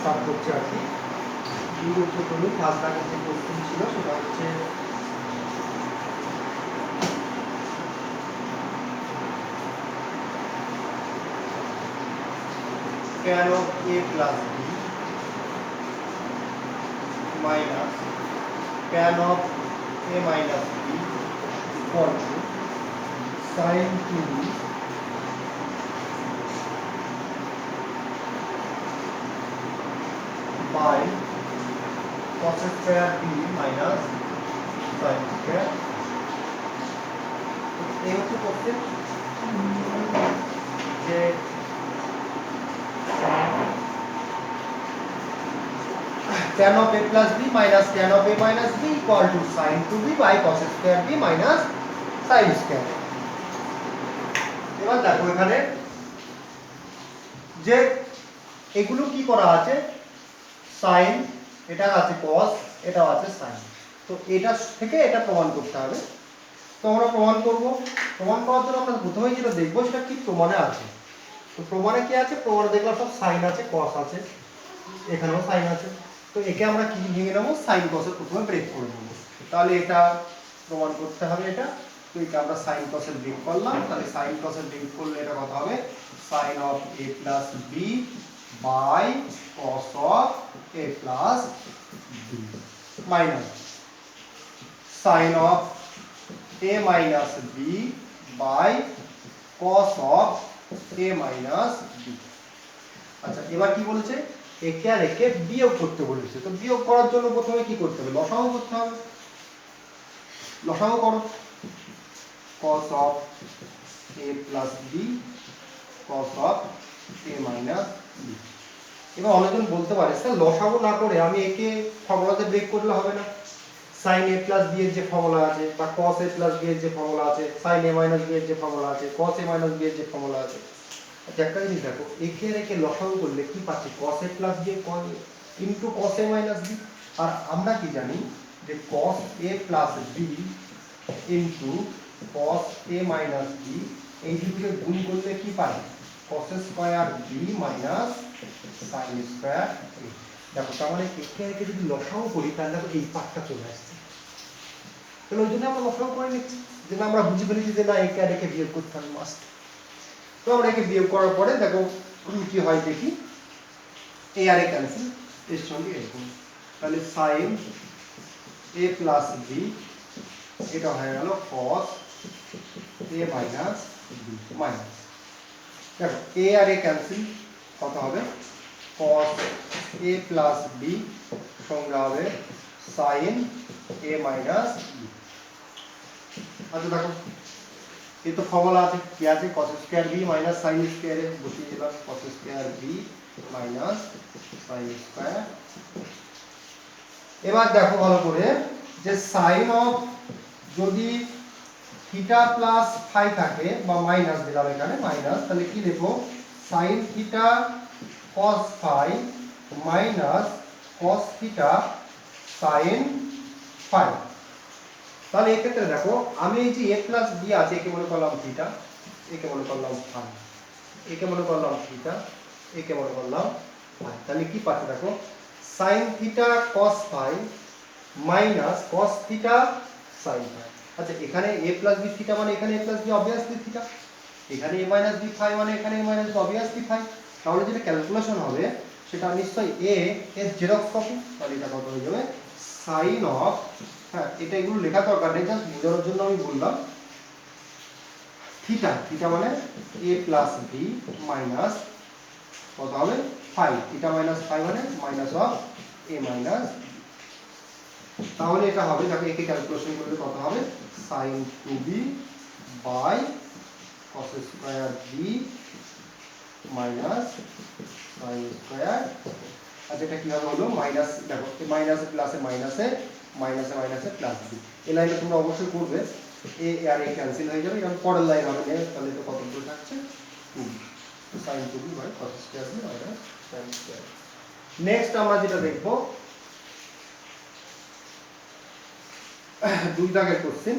Start করছি আর কি। প্রথমে ফার্স্ট দাগের যে কোশ্চেন ছিল সেটা হচ্ছে tan of a plus b minus tan of a minus b equal to sin 2b by cos square b minus sin square। এই হচ্ছে কোশ্চেন যে tan of a plus b minus tan of a minus b equal to sin 2b by cos square b minus sin square। এবার দেখো এখানে যে এগুলো কি করা আছে, sin, এটা আছে cos, এটা আছে sin। তো এটা থেকে এটা প্রমাণ করতে হবে। তো আমরা প্রমাণ করব। প্রমাণ করার জন্য আমরা প্রথমেই যেটা দেখবো সেটা কি প্রমাণে আছে। তো প্রমাণে কি আছে, প্রমাণে দেখলাম সব sin আছে, cos আছে, এখানেও sin আছে। তো একে আমরা কি ভেঙে নেবো, sin cos এর প্রথমে ব্রেক করে দেবো। তাহলে এটা প্রমাণ করতে হবে এটা। তো এটা আমরা sin cos এর ব্রেক করলাম। তাহলে sin cos এর ব্রেক করলে এটা কত হবে, sin of a plus b by cos of a plus b minus sin of a minus b by cos of a minus b। আচ্ছা, এবার কি বলেছে, একে আর একে বিয়োগ করতে বলেছে। তো বিয়োগ করার জন্য প্রথমে কি করতে হবে, লসাগু করতে হবে। লসাগু করো, cos of a plus b cos of a minus b। এবার অনেকজন বলতে পারে স্যার লসাগু না করে আমি একে ফর্মুলাতে ব্রেক করলে হবে না? sin a plus b এর যে ফর্মুলা আছে বা cos a plus b এর যে ফর্মুলা আছে, sin a minus b এর যে ফর্মুলা আছে, cos a minus b এর যে ফর্মুলা আছে। আচ্ছা, একটা জিনিস দেখো, একে আর একে লসাগু করলে কি পাচ্ছি, cos a plus b into cos a minus b। আর আমরা কি জানি যে cos a plus b into cos a minus b, এই দুটোকে গুণ করলে কি পাই, cos square b minus sin square a। দেখো তার মানে একে আর একে যদি লসাগু করি তাহলে দেখো এই পার্টটা চলে আসছে। তাহলে ওই জন্য আমরা লসাগু করে নিচ্ছি, যেন আমরা বুঝে ফেলেছি যে না একে আর একে বিয়োগ করতে হবে মাস্ট। তো আমরা একে বিয়োগ করার পরে দেখো কি হয় দেখি, এ আর এ ক্যান্সেল, এর সঙ্গে এরকম। তাহলে sin a প্লাস b, এটা হয়ে গেল cos a minus b minus, দেখো a আর a ক্যান্সেল, কত হবে cos a প্লাস b সঙ্গে হবে sin a মাইনাস b। আচ্ছা দেখো, এই তো ফর্মুলা আছে, কি আছে, cos square b minus sin square a, বসিয়ে দিলাম cos square b minus sin square. এবার দেখো ভালো করে যে sin অফ, যদি থিটা প্লাস ফাই থাকে বা মাইনাস দিলাম এখানে মাইনাস, তাহলে কি লিখবো, sin theta cos phi minus cos theta sin phi. তাহলে এই ক্ষেত্রে দেখো আমি এই যে a প্লাস b আছে, একে মনে করলাম থিটা, একে মনে করলাম ফাই, একে মনে করলাম থিটা, একে মনে করলাম ফাই। তাহলে কি পাচ্ছি দেখো, sin theta cos phi minus cos theta sin phi. আচ্ছা, এখানে a প্লাস b থিটা মানে এখানে a plus b obviously theta, এখানে a মাইনাস b ফাই মানে এখানে a minus b obviously phi. তাহলে যেটা ক্যালকুলেশন হবে সেটা নিশ্চয়ই a এর জেরক্স কপি। তাহলে এটা কত হয়ে যাবে, sin অফ, হ্যাঁ এটা এগুলো লেখা দরকার নেই, জাস্ট বোঝানোর জন্য আমি বললাম, থিটা, থিটা মানে a প্লাস b মাইনাস কত হবে ফাই, থিটা মাইনাস ফাই মানে মাইনাস অফ a মাইনাস। তাহলে এটা হবে, দেখো একে ক্যালকুলেশন করলে কত হবে, sin 2b by cos square b minus sin square. আচ্ছা, এটা কিভাবে হলো, মাইনাস, দেখো মাইনাসে প্লাসে মাইনাসে, মাইনাসে মাইনাসে প্লাস বি, এই লাইনটা তোমরা অবশ্যই করবে। এ আর এ ক্যান্সেল হয়ে যাবে, কারণ পরের লাইন হবে, তাহলে তো কত করে থাকছে 2b, sin 2b by cos square b minus sin square. Next আমরা যেটা দেখবো, দুই দাগের কোশ্চেন।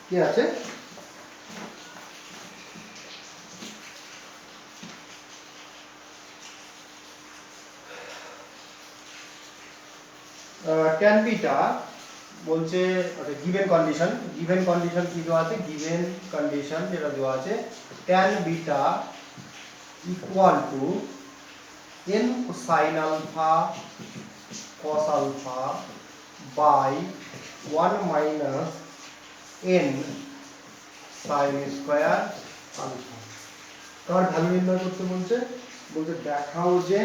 কি আছে, ট্যান বিটা বলছে গিভেন কন্ডিশন কি দেওয়া আছে, গিভেন কন্ডিশন যেটা দেওয়া আছে tan beta equal to n sin alpha cos alpha by 1 minus n sin square alpha। তার ভ্যালু নির্ণয় করতে বলছে দেখাও যে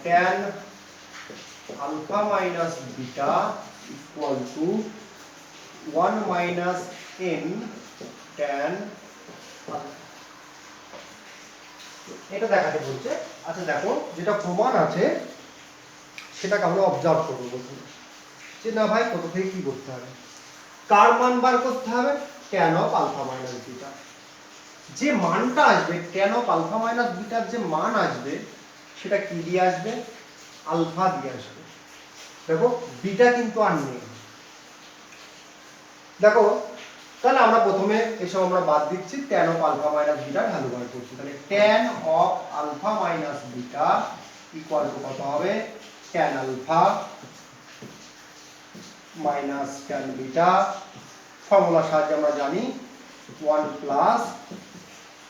tan alpha minus beta equal to 1 minus n tan alpha। এটা দেখাতে বলছে। আচ্ছা দেখো, যেটা প্রমাণ আছে সেটাকে আমরা অবজার্ভ করবো বলছি যে না ভাই কত থেকে কি করতে হবে, কার মান বার করতে হবে, tan of alpha minus beta। যে মানটা আসবে tan of alpha minus beta যে মান আসবে সেটা কি দিয়ে আসবে, আলফা দিয়ে আসবে। দেখো বিটা কিন্তু আর নেই। দেখো তাহলে আমরা প্রথমে এসব আমরা বাদ দিচ্ছি, tan of alpha minus beta value বার করছি। তাহলে tan of alpha minus beta equal to কত হবে, tan alpha minus tan beta, ফর্মুলার সাহায্যে আমরা জানি 1 plus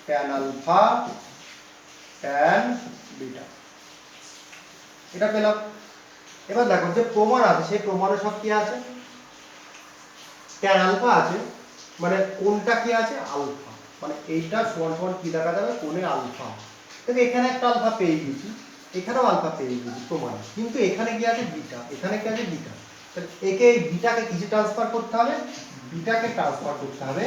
tan alpha tan beta, এটা পেলাম। এবার দেখো যে প্রমাণ আছে সেই প্রমাণে সব কি আছে, tan alpha আছে, মানে কোনটা কি আছে, আলফা, মানে এইটা সমান সমান কি দেখা যাবে, কোণে আলফা। কিন্তু এখানে একটা আলফা পেয়ে গেছি, এখানেও আলফা পেয়ে গেছি প্রমাণ, কিন্তু এখানে কি আছে বিটা, এখানে কি আছে বিটা। তাহলে একে বিটাকে কিসে ট্রান্সফার করতে হবে, বিটাকে ট্রান্সফার করতে হবে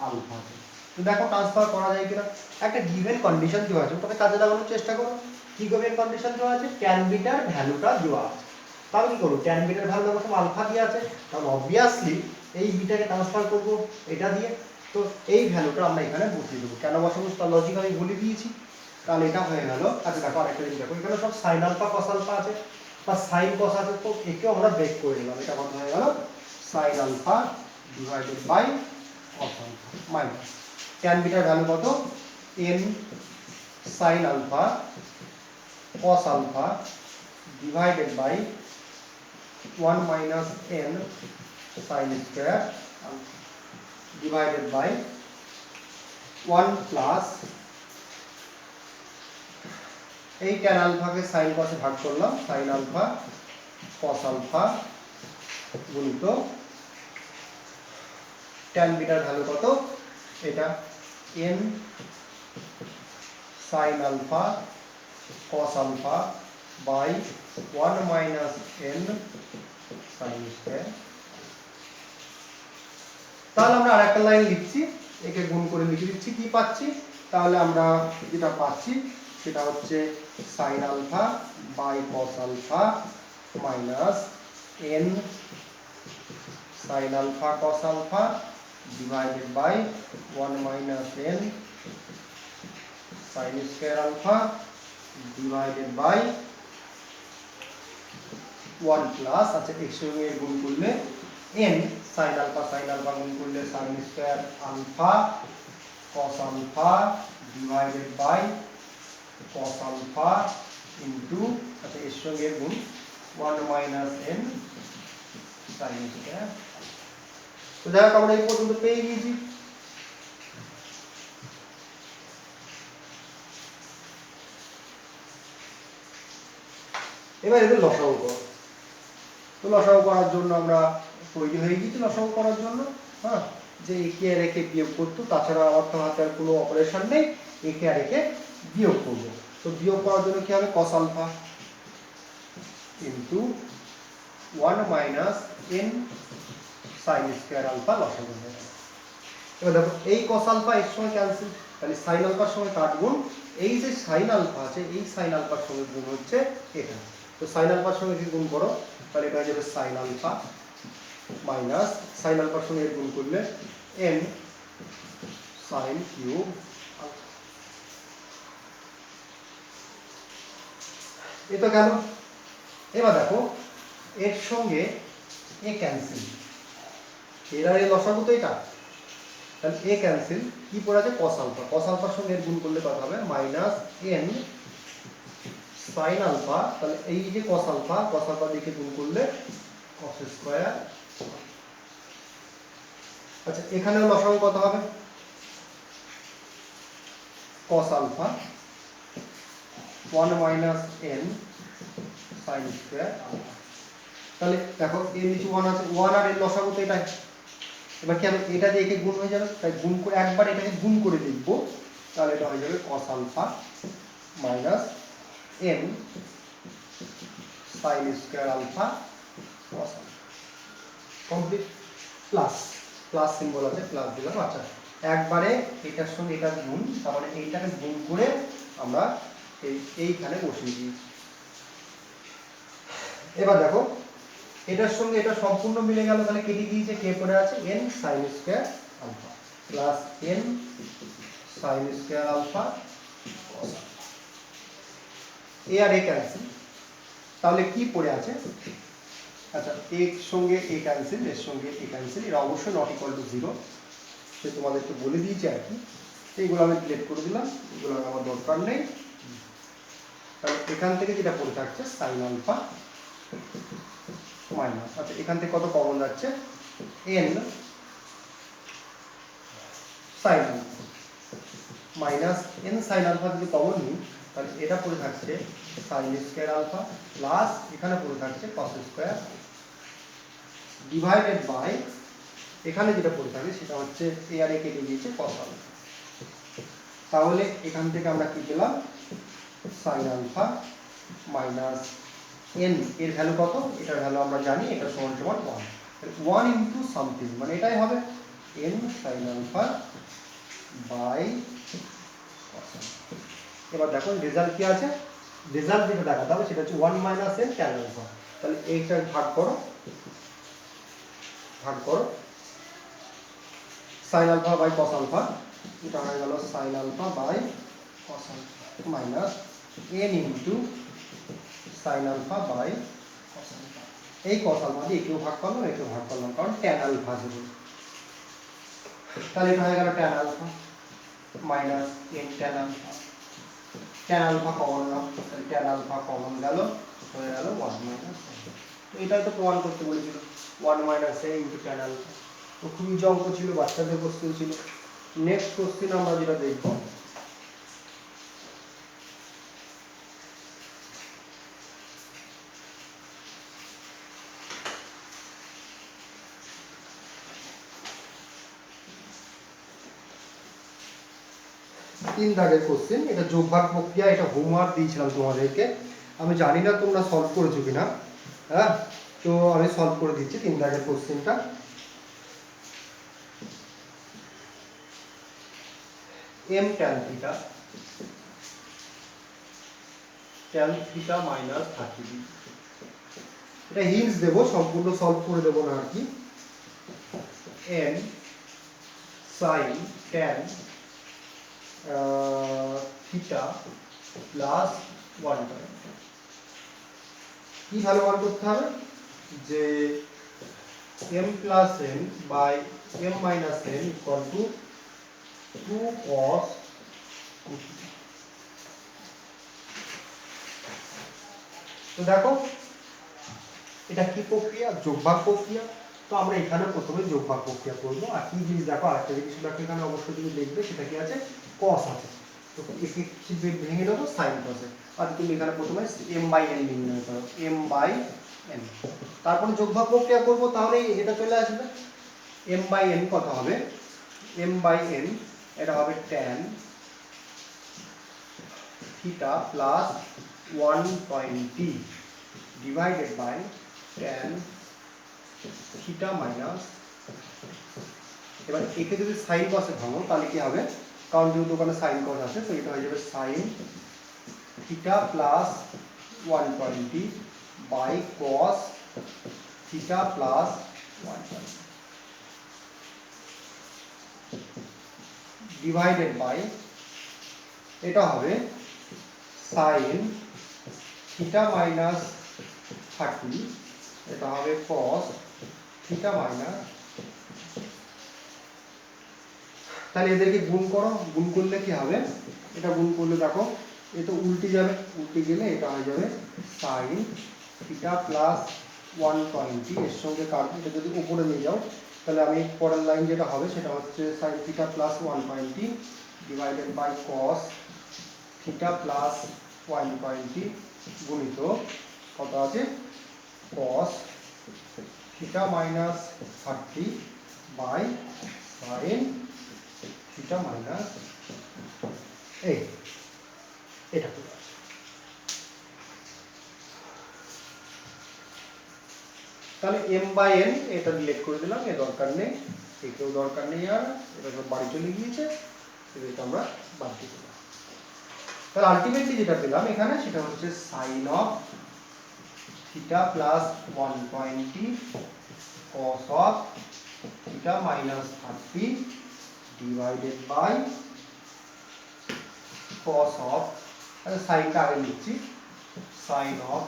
আলফাতে। তো দেখো ট্রান্সফার করা যায় কিনা। একটা গিভেন কন্ডিশন দেওয়া আছে, ওটাকে কাজে লাগানোর চেষ্টা করো। কি গিভেন কন্ডিশন দেওয়া আছে, ট্যান বিটার ভ্যালুটা দেওয়া আছে। তাহলে কি করবো, ট্যান বিটার ভ্যালু দেখো আলফা দিয়ে আছে, তাহলে অবভিয়াসলি এই বিটাকে ট্রান্সফার করব এটা দিয়ে। তো এই ভ্যালুটা আমরা এখানে বসিয়ে দেবো, কেন বসাবো তার লজিক আমি বলে দিয়েছি। তাহলে এটা হয়ে গেল। আচ্ছা দেখো আরেকটা জিনিস দেখো, এখানে সব সাইন আলফা কস আলফা আছে বা সাইন কস আছে, তো একেও আমরা ব্রেক করে দিলাম। এটা কত হয়ে গেল, sine alpha divided by cos alpha minus tan বিটার ভ্যালু কত, n sine alpha cos alpha divided by 1 minus n sin square alpha divided by 1 plus এই tan alpha কে sin cos এ ভাগ করলাম, sin alpha cos alpha গুণিত tan bitter value কত, এটা n sin alpha cos alpha by 1 minus n sin square। তাহলে আমরা আরেকটা line লিখছি, একে গুণ করে লিখে দিচ্ছি, কি পাচ্ছি, তাহলে আমরা যেটা পাচ্ছি সেটা হচ্ছে sin alpha by cos alpha minus n sin alpha cos alpha divided by 1 minus n sin square alpha divided by 1 plus, আচ্ছা x সঙ্গে গুণ করলে n sin alpha গুণ করলে sin square alpha cos alpha divided by cos alpha into, আচ্ছা এর সঙ্গে গুণ 1 minus n sin square। তো দেখো আমরা এই পর্যন্ত পেয়ে গিয়েছি। এবার এদের লসাগু করো। তো লসাগু করার জন্য আমরা তৈরি হয়ে গেছি, লসাগু করার জন্য, হ্যাঁ, যে একে আর একে বিয়োগ করতো, তাছাড়া অর্থ হাতে আর কোনো অপারেশন নেই, একে আর একে বিয়োগ করবো। তো বিয়োগ করার জন্য কি হবে, cos alpha into 1 minus n sin square alpha লসাগু হয়ে গেল। এবার দেখো এই cos alpha এর সঙ্গে ক্যান্সেল, তাহলে sin alpha এর সঙ্গে কাট গুণ, এই যে sin alpha আছে এই sin alpha এর সঙ্গে গুণ হচ্ছে এটা। তো sin alpha এর সঙ্গে যদি গুণ করো তাহলে এটা হয়ে যাবে sin alpha minus sin alpha এর সঙ্গে গুণ করলে n sin কিউব alpha। এটা গেল। এবার দেখো এর সঙ্গে এ ক্যান্সেল, এরা এই লসাগু তো এটা, তাহলে এ ক্যান্সেল, কি পড়ে আছে cos alpha, cos alpha এর সঙ্গে এর গুণ করলে কত হবে, মাইনাস n সাইন আলফা, তাহলে এই যে কস আলফা দিকে গুণ করলে কস স্কয়ার। আচ্ছা এখানে লসাগু কত হবে? Cos alpha 1 minus n sine square alpha. তাহলে দেখো এর নিচে 1 আছে, 1 আর এর লসাগু তো এটাই। এবার কি হবে, এটা দিয়ে একে গুণ হয়ে যাবে, তাই গুণ করে একবার এটাকে গুণ করে লিখব, তাহলে এটা হয়ে যাবে cos alpha minus n sin square alpha cos alpha. Complete. Plus plus symbol আছে, প্লাস দিলাম। আচ্ছা একবারে এটার সঙ্গে এটা গুণ, তার মানে এইটাকে গুণ করে আমরা এইখানে বসিয়ে দিয়েছি। এবার দেখো এটার সঙ্গে এটা সম্পূর্ণ মিলে গেল, তাহলে কেটে দিয়েছে, কে পড়ে আছে n sin square alpha plus n sin square alpha cos আলফা। এ আর এ ক্যান্সেল, তাহলে কি পড়ে আছে? আচ্ছা এর সঙ্গে এ ক্যান্সেল, এর সঙ্গে এ ক্যান্সেল, এর অবশ্যই নট ইকুয়াল টু 0, সে তোমাদেরকে বলে দিয়েছে আর কি। এইগুলো আমি ডিলিট করে দিলাম, এগুলো আমার দরকার নেই। তাহলে এখান থেকে যেটা পড়ে থাকছে সাইন আলফা মাইনাস, আচ্ছা এখান থেকে কত কমন যাচ্ছে, n sine alpha minus n sine alpha যদি কমন নিই, তাহলে এটা পড়ে থাকছে সাইন স্কয়ার আলফা প্লাস এখানে পড়ে থাকছে কস স্কয়ার ডিভাইডেড বাই এখানে যেটা পড়ে থাকে সেটা হচ্ছে এ আর এ কেটে দিয়েছে কস আলফা। তাহলে এখান থেকে আমরা কি পেলাম, সাইন আলফা মাইনাস n, এর ভ্যালু কত, এটার ভ্যালু আমরা জানি, এটা সমান সমান 1 ইন্টু সামথিং, মানে এটাই হবে n sine alpha by cos alpha. এবার দেখো রেজাল্ট কি আছে, রেজাল্ট যেটা দেখাতে হবে সেটা হচ্ছে 1 মাইনাস n ট্যান আলফা। তাহলে এইটা ভাগ করো, ভাগ করো sine alpha by cos alpha, এটা হয়ে গেল sine alpha by cos alpha minus n into sine alpha by cos alpha. এই কস আলফা দিয়ে একেও ভাগ করলাম, একেও ভাগ করলাম, কারণ ট্যান আলফা ছিল। তাহলে এটা হয়ে গেল tan alpha minus n tan alpha, tan alpha common নাও, তাহলে ট্যান আলফা কমন গেল, হয়ে গেল 1 মাইনাস n। তো এটাই তো প্রমাণ করতে বলেছিল, 1 minus n into tan alpha. তো খুবই অঙ্ক ছিল, বাচ্চাদের কোশ্চেন ছিল। নেক্সট কোশ্চেন আমরা যেটা দেখব, তিন দাগের কোশ্চেন, এটা যোগভাগ প্রক্রিয়া, এটা হোমওয়ার্ক দিয়েছিলাম তোমাদেরকে, আমি জানি না তোমরা সলভ করেছো কিনা, হ্যাঁ তো আমি সলভ করে দিচ্ছি 3 দাগের কোশ্চেনটা। m tan থিটা মাইনাস 30, এটা হিন্টস দেবো, সম্পূর্ণ সলভ করে দেবো না আর কি। n sin tan theta plus 1 time, কি ভ্যালু বার করতে হবে, যে m plus n by m minus n equal to 2 cos 2 theta. তো দেখো এটা কি প্রক্রিয়া, যোগভাগ প্রক্রিয়া। তো আমরা এখানে প্রথমে যোগভাগ প্রক্রিয়া করবো। আর কি জিনিস দেখো, আরেকটা জিনিস দেখো এখানে অবশ্যই তুমি দেখবে, সেটা কি আছে, cos আছে, তো একে ভেঙে দেবো sin cos এ। আর তুমি এখানে প্রথমে m বাই n নির্ণয় করো, m বাই n, তারপরে যোগভাগ প্রক্রিয়া করবো, তাহলে এটা চলে আসবে। m বাই n কত হবে, m বাই n এটা হবে tan theta plus 120 divided by tan theta minus, এবার একে যদি সাইন কসে ভাঙো তাহলে কি হবে, কারণ যেহেতু ওখানে সাইন কস আছে, তো এটা হয়ে যাবে sine theta plus 120 by cos theta plus 120 divided by, এটা হবে সাইন থিটা মাইনাস 30, এটা হবে কস থিটা মাইনাস, তাহলে এদেরকে গুণ করো, গুণ করলে কি হবে, এটা গুণ করলে দেখো এ তো উল্টে যাবে, উল্টে গেলে এটা হয়ে যাবে সাইন থিটা প্লাস 120, এর সঙ্গে কাটবে, এটা যদি উপরে নিয়ে যাও তাহলে আমি পরের লাইন যেটা হবে সেটা হচ্ছে sine theta plus 120 divided by cos theta plus 120 গুণিত কত আছে cos theta minus 30 by sine theta minus এটা চলে আসে। তাহলে m বাই n এটা ডিলিট করে দিলাম, এ দরকার নেই, একেও দরকার নেই, আর এটা সব বাড়ি চলে গিয়েছে, এটা আমরা বাদ দিয়ে দিলাম। তাহলে আলটিমেটলি যেটা পেলাম এখানে সেটা হচ্ছে sine of theta plus 120 cos of theta minus 30 divided by cos of, আচ্ছা সাইনটা আগে লিখছি, sine of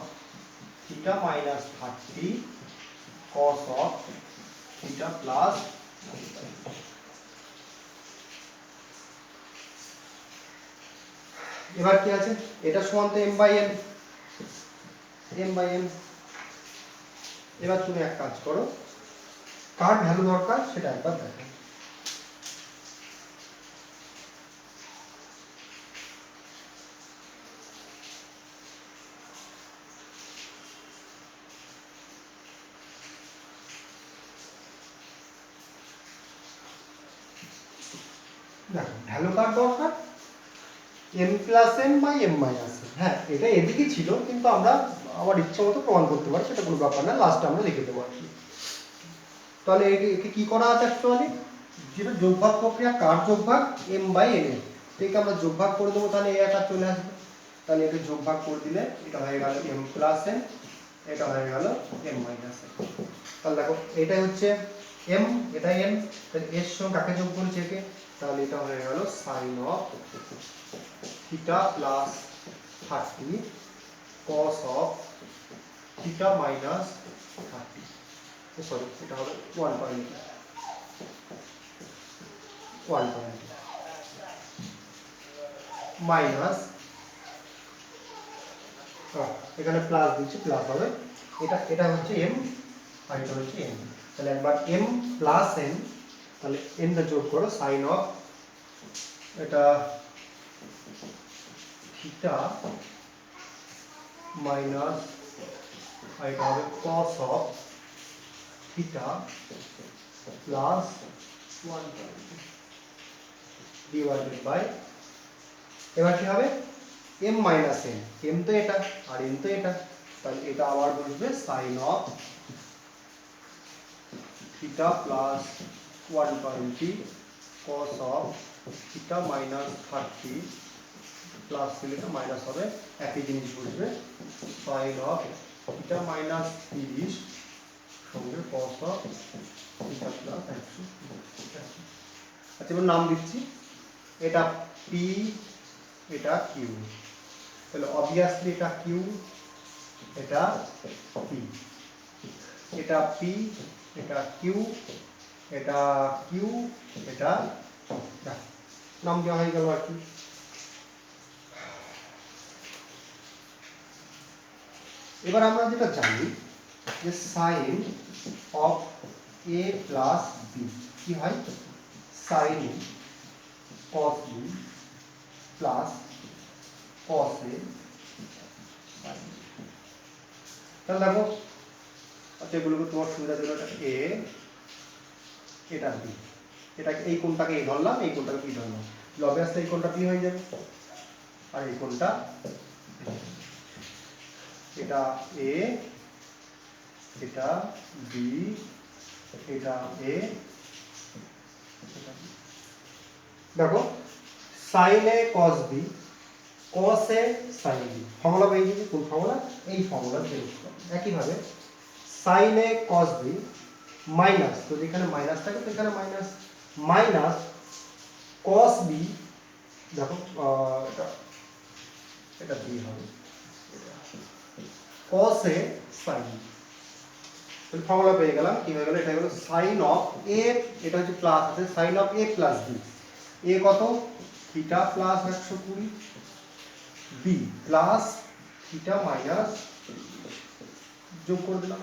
theta minus 30 cos of theta plus, এবার কি আছে এটা সমান তো m by n, m by n। এবার তুমি এক কাজ করো, কার ভ্যালু দরকার সেটা একবার দেখো। দেখো ভ্যালু কার দরকার m plus n by m minus n। হ্যাঁ এটা এদিকে ছিল কিন্তু আমরা আমার ইচ্ছা মতো প্রমাণ করতে পারি, সেটা কোনো ব্যাপার না, লাস্টে আমরা লিখে দেবো আর কি। তাহলে একে কি করা আছে অ্যাকচুয়ালি, যেটা যোগভাগ প্রক্রিয়া, কার যোগভাগ m বাই n এর, একে আমরা যোগভাগ করে দেবো, তাহলে এই একটা চলে আসবে, তাহলে একে যোগভাগ করে দিলে এটা হয়ে গেল m প্লাস n, এটা হয়ে গেল m মাইনাস n। তাহলে দেখো এটা হচ্ছে m, এটা n, তাহলে এর সঙ্গে কাকে যোগ করেছে একে, তাহলে এটা হয়ে গেল sine of theta plus 30 cos of theta minus 30, sorry এটা হবে 120 মাইনাস, এখানে প্লাস দিচ্ছি, প্লাস হবে, এটা এটা হচ্ছে m আর এটা হচ্ছে n, তাহলে একবার m প্লাস n, তাহলে n টা যোগ করো, সাইন অফ এটা থিটা মাইনাস আর এটা হবে cos of theta plus 120 divided by, এবার কি হবে m মাইনাস n, m তো এটা আর n তো এটা, তাহলে এটা আবার বসবে sine of theta plus 120 cos of theta minus 30 plus দিলে মাইনাস হবে, একই জিনিস বসবে সাইন অফ থিটা মাইনাস 30 সঙ্গে cos অফ থিটা প্লাস 120। আচ্ছা এবার নাম দিচ্ছি, এটা p, এটা q, তাহলে অবভিয়াসলি এটা q, এটা p, এটা p, এটা q, এটা q, এটা নাম দেওয়া হয়ে গেল আর কি। এবার আমরা যেটা জানি যে sine of a plus b কি হয়, sine cos b plus cos a sin। তাহলে দেখো আচ্ছা এগুলোকে তোমার সুবিধা দিল, এটা a, এটা b, এটা এই কোণটাকে a ধরলাম, এই কোণটাকে b ধরলাম, অবভিয়াসলি এই কোণটা b হয়ে যাবে, আর এই কোণটা, এটা a, এটা b, এটা a, দেখো sin a cos b cos a sin b, formula পেয়ে গেছি, কোন ফর্মুলা, এই ফর্মুলা ইউজ করব। একইভাবে sin a cos b minus, তো যেখানে মাইনাস থাকে তো এখানে মাইনাস, মাইনাস cos b, দেখো এটা এটা b হবে, cos a sin b, তো ফর্মুলা পেয়ে গেলাম, কি হয়ে গেল, এটা হলো sin অফ a, এটা হচ্ছে প্লাস আছে sin of a plus b, a কত theta plus 120 b plus theta minus, যোগ করে দিলাম,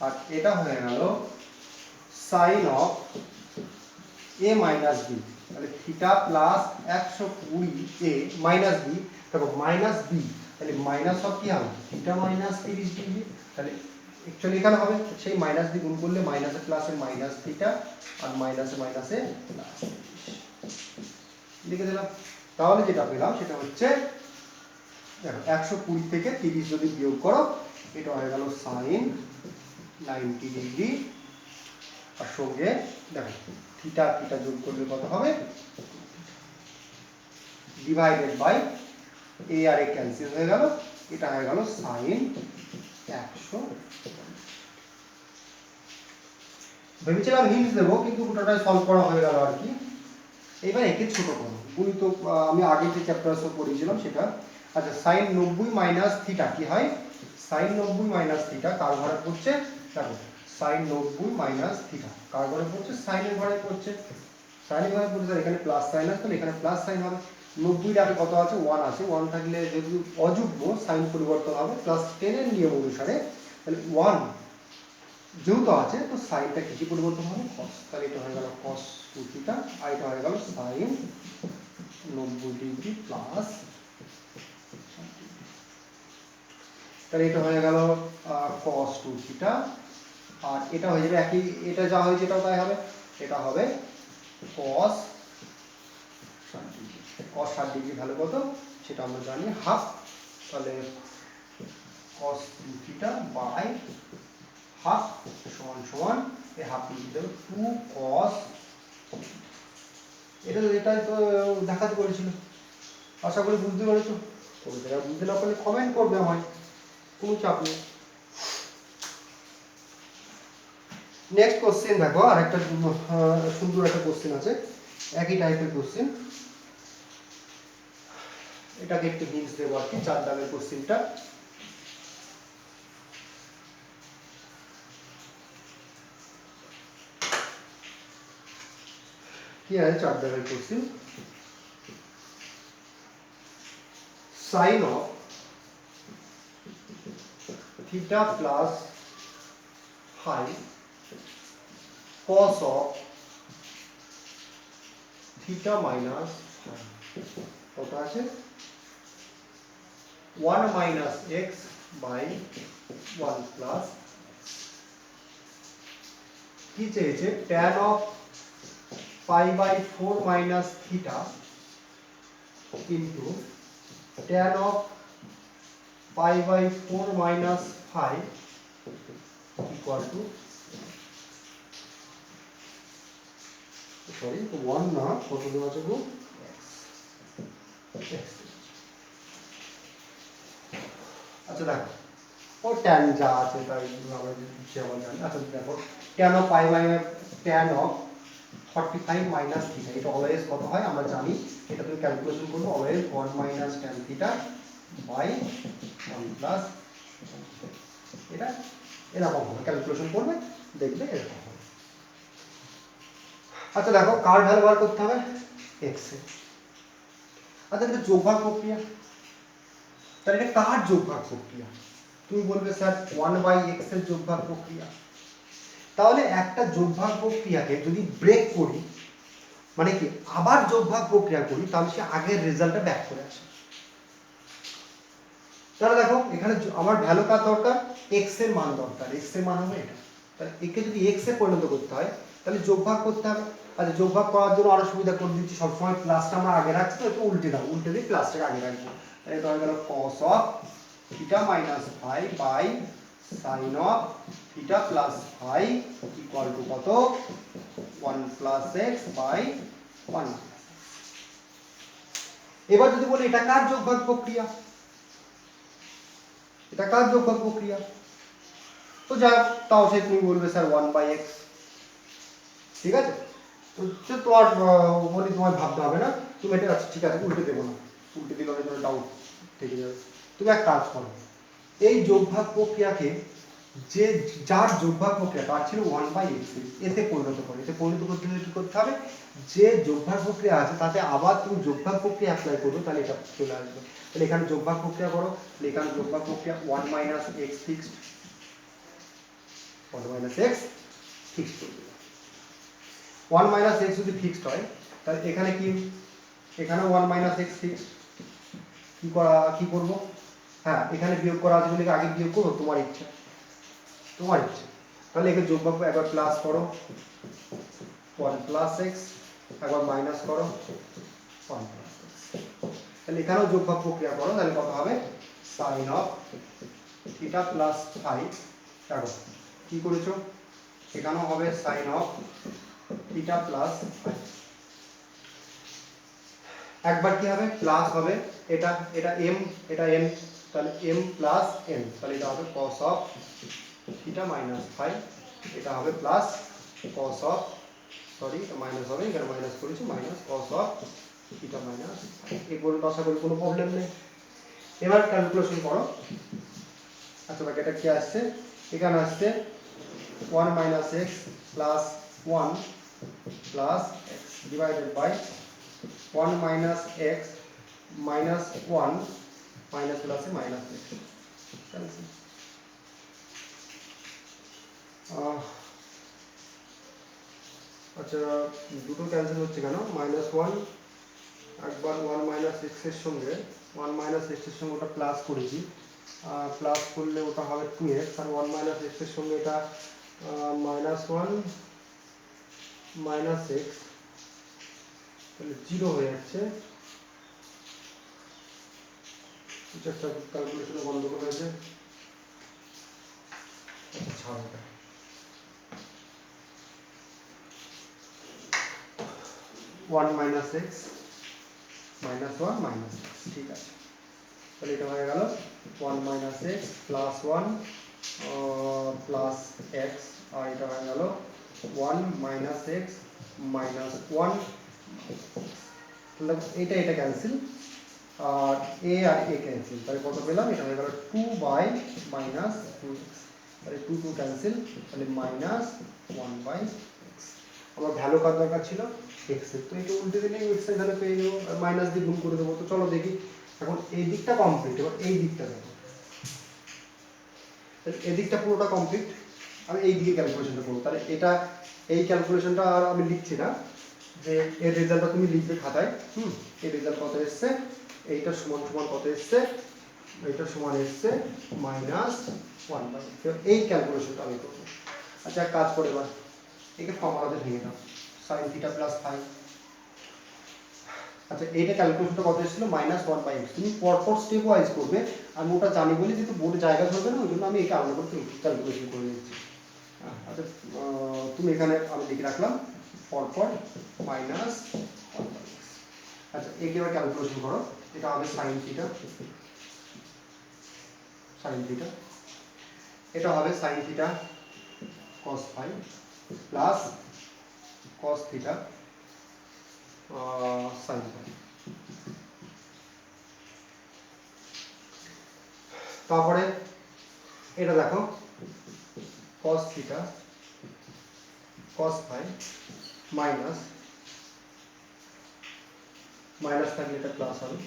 আর এটা হয়ে গেল sine of a minus b, তাহলে theta plus 120 a minus b, দেখো মাইনাস বি, তাহলে মাইনাস অফ কি হবে থিটা মাইনাস 30 ডিগ্রি, তাহলে অ্যাকচুয়ালি এখানে হবে সেই মাইনাস দিয়ে গুণ করলে মাইনাসে প্লাসে মাইনাস থিটা, আর মাইনাসে মাইনাসে প্লাস, লিখে দিলাম। তাহলে যেটা পেলাম সেটা হচ্ছে দেখো 120 থেকে 30 যদি বিয়োগ করো, এটা হয়ে গেল সাইন 90 ডিগ্রি, আর সঙ্গে দেখো থিটা থিটা যোগ করলে কত হবে, ডিভাইডেড বাই এ আর এ ক্যান্সেল হয়ে গেল, এটা হয়ে গেল সাইন 100। ভেবেছিলাম হিন্টস দেবো, কিন্তু গোটাটাই সলভ করা হয়ে গেল আর কি। এবার একে ছোট করো, গুণিত আমি আগে যে চ্যাপ্টার সব পড়িয়েছিলাম সেটা। আচ্ছা সাইন 90 মাইনাস থিটা কি হয়, সাইন 90 মাইনাস থিটা কার ঘরে পড়ছে, দেখো সাইন 90 মাইনাস থিটা কার ঘরে পড়ছে, সাইনের ঘরে পড়ছে, সাইনের ঘরে পড়ছে, এখানে প্লাস সাইন আছে, তাহলে এখানে প্লাস সাইন হবে। 90 এর আগে কত আছে 1 আছে, 1 থাকলে যেহেতু অযুগ্ম সাইন পরিবর্তন হবে, প্লাস 10 এর নিয়ম অনুসারে, তাহলে 1 যেহেতু আছে তো সাইনটা কি পরিবর্তন হবে cos, তাহলে এটা হয়ে গেল cos 2 থিটা, আর এটা হয়ে গেল সাইন 90 ডিগ্রি প্লাস, তাহলে এটা হয়ে গেল cos 2 থিটা, আর এটা হয়ে যাবে একই, এটা যা হয়েছে এটাও তাই হবে, এটা হবে cos 60 ডিগ্রি ভ্যালু কত সেটা আমরা জানি হাফ, তাহলে cos 2 থিটা বাই হাফ সমান সমান এই হাফ লিখে দেবো 2 cos, এটাই তো দেখাতে বলেছিল, আশা করি বুঝতে পেরেছো। বুঝতে না পারলে কমেন্ট করবে আমায়, কোনো চাপ নেই। নেক্সট কোশ্চেন দেখো, আর একটা সুন্দর একটা কোশ্চেন আছে, একই টাইপের কোশ্চেন, এটাকে একটু হিন্টস দেবো আর কি, 4 দাগের কোশ্চেনটা। কি আছে 4 দাগের question, sine of theta plus phi cos of theta minus phi, কত আছে 1 মাইনাস এক্স বাই 1 প্লাস, কি চেয়েছে tan of pi by 4 minus theta into tan of pi by 4 minus phi equal to, sorry 1 না, কত দেওয়া আছে গো, আচ্ছা দেখো ও tan যা আছে তাই আমরা দিচ্ছি আমরা জানি। আচ্ছা দেখো tan of pi by tan of 45 minus theta, এটা অলওয়েজ কত হয় আমরা জানি, এটা তুমি ক্যালকুলেশন করবে always 1 minus tan theta by 1 plus, এটা এরকম হবে, ক্যালকুলেশন করবে দেখবে এরকম হবে। আচ্ছা দেখো কার ভ্যালু বার করতে হবে, x এর। আচ্ছা এটা যোগভাগ প্রক্রিয়া, তাহলে এটা কার যোগভাগ প্রক্রিয়া, তুমি বলবে স্যার 1/x এর যোগভাগ প্রক্রিয়া, তাহলে একটা যোগভাগ প্রক্রিয়াকে যদি ব্রেক করি, মানে কি আবার যোগভাগ প্রক্রিয়া করি, তাহলে সে আগের রেজাল্টটা ব্যাক করে আসে। তাহলে দেখো এখানে আমার ভ্যালু কার দরকার, x এর মান দরকার, x এর মান হবে এটা, তাহলে একে যদি x এ পরিণত করতে হয় তাহলে যোগভাগ করতে হবে। আচ্ছা যোগভাগ করার জন্য আরো সুবিধা করে দিচ্ছি, সবসময় প্লাসটা আমরা আগে রাখছি, তো একটু উল্টে দাও, উল্টে দিয়ে প্লাসটাকে আগে রাখবো, তাহলে এটা হয়ে গেল cos of theta minus phi by sine of theta plus phi equal to কত 1 প্লাস এক্স বাই 1। এবার যদি বলি এটা কার যোগভাগ প্রক্রিয়া, এটা কার যোগভাগ প্রক্রিয়া, তো যা তাও সে তুমি বলবে স্যার 1/x, ঠিক আছে, তো তোমার বলি তোমার ভাবতে হবে না, তুমি এটা আচ্ছা ঠিক আছে উল্টে দেবো না, উল্টে দিলে অনেক ডাউট থেকে যাবে, তুমি এক কাজ করো এই যোগভাগ প্রক্রিয়াকে যে যার যোগভাগ প্রক্রিয়া তার ছিল 1/x, এতে পরিণত করে। এতে পরিণত করতে হলে কি করতে হবে, যে যোগভাগ প্রক্রিয়া আছে তাতে আবার তুমি যোগভাগ প্রক্রিয়া অ্যাপ্লাই করবে, তাহলে এটা চলে আসবে। তাহলে এখানে যোগভাগ প্রক্রিয়া করো, তাহলে এখানে যোগভাগ প্রক্রিয়া 1 - x ফিক্সড, 1 - x ফিক্সড করবে। 1 - x যদি ফিক্সড হয় তাহলে এখানে কি, এখানে 1 - x ফিক্সড, কি করব, হ্যাঁ এখানে বিয়োগ করা আছে বলে আগে বিয়োগ করো, তোমার ইচ্ছা, তোমার ইচ্ছা। তাহলে একে যোগভাগ একবার প্লাস করো 1 + x, একবার মাইনাস করো 1 + x। তাহলে এখানেও যোগভাগ প্রক্রিয়া করো, তাহলে কত হবে sin of theta plus phi. দেখো কি করেছো, এখানেও হবে sin of theta plus phi. একবার কি হবে প্লাস হবে, এটা এটা m, এটা n, তাহলে m প্লাস n, তাহলে এটা হবে cos of theta minus phi, এটা হবে plus cos of, sorry minus হবে, এখানে মাইনাস করেছি, minus cos of theta minus phi. এই পর্যন্ত আশা করি কোনো প্রবলেম নেই। এবার ক্যালকুলেশন করো। আচ্ছা বাকি এটা কি আসছে, এখানে আসছে 1 - x plus 1 plus x divided by 1 - x minus 1 minus প্লাসে মাইনাস x। আচ্ছা দুটো ক্যান্সেল হচ্ছে কেন, -1 একবার 1 - x এর সঙ্গে 1 - x এর সঙ্গে ওটা প্লাস করেছি, প্লাস করলে ওটা হবে 2x, আর 1 - x এর সঙ্গে এটা -1 - x, তাহলে 0 হয়ে যাচ্ছে। এটা একটা ক্যালকুলেশনে গন্ডগোল হয়েছে, ছাড় এটা। 1 - x -1 - x, ঠিক আছে। তাহলে এটা হয়ে গেল 1 - x প্লাস 1 প্লাস x, আর এটা হয়ে গেল 1 - x মাইনাস 1। তাহলে এটা ক্যান্সেল, আর a আর a ক্যান্সেল, তাহলে কত পেলাম, এটা হয়ে গেল 2/-2x, তাহলে 2 2 ক্যান্সেল, তাহলে -1/x। আমার ভ্যালু কার দরকার ছিল, x এর, তো এটা উল্টে দিলে x এর ভ্যালু পেয়ে যাবো, আর মাইনাস দিয়ে গুণ করে দেবো। তো চলো দেখি, এখন এই দিকটা কমপ্লিট, এবার এই দিকটা দেখো, তাহলে এই দিকটা পুরোটা কমপ্লিট, আমি এই দিকে ক্যালকুলেশনটা করবো। তাহলে এটা এই ক্যালকুলেশনটা আর আমি লিখছি না, যে এর রেজাল্টটা তুমি লিখবে খাতায়, এর রেজাল্ট কত এসছে, এইটা সমান সমান কত এসছে, এইটা সমান এসছে -1/, এই ক্যালকুলেশনটা আমি করবো। আচ্ছা এক কাজ করে এবার একে ফর্মুলাতে ভেঙে দাও, sin থিটা প্লাস ফাই। আচ্ছা এইটা ক্যালকুলেশনটা কত এসেছিল, -1/x। তুমি পরপর স্টেপ ওয়াইজ করবে, আমি ওটা জানি বলে যেহেতু বোর্ডে জায়গা ধরবে না, ওই জন্য আমি একে আলাদা করে ক্যালকুলেশন করে নিচ্ছি। আচ্ছা তুমি এখানে আমি লিখে রাখলাম পরপর -1/x। আচ্ছা একে এবার ক্যালকুলেশন করো, এটা হবে sin থিটা, এটা হবে sin theta cos phi plus cos theta sin phi. তারপরে এটা দেখো cos theta cos phi minus, minus থাকলে এটা প্লাস হবে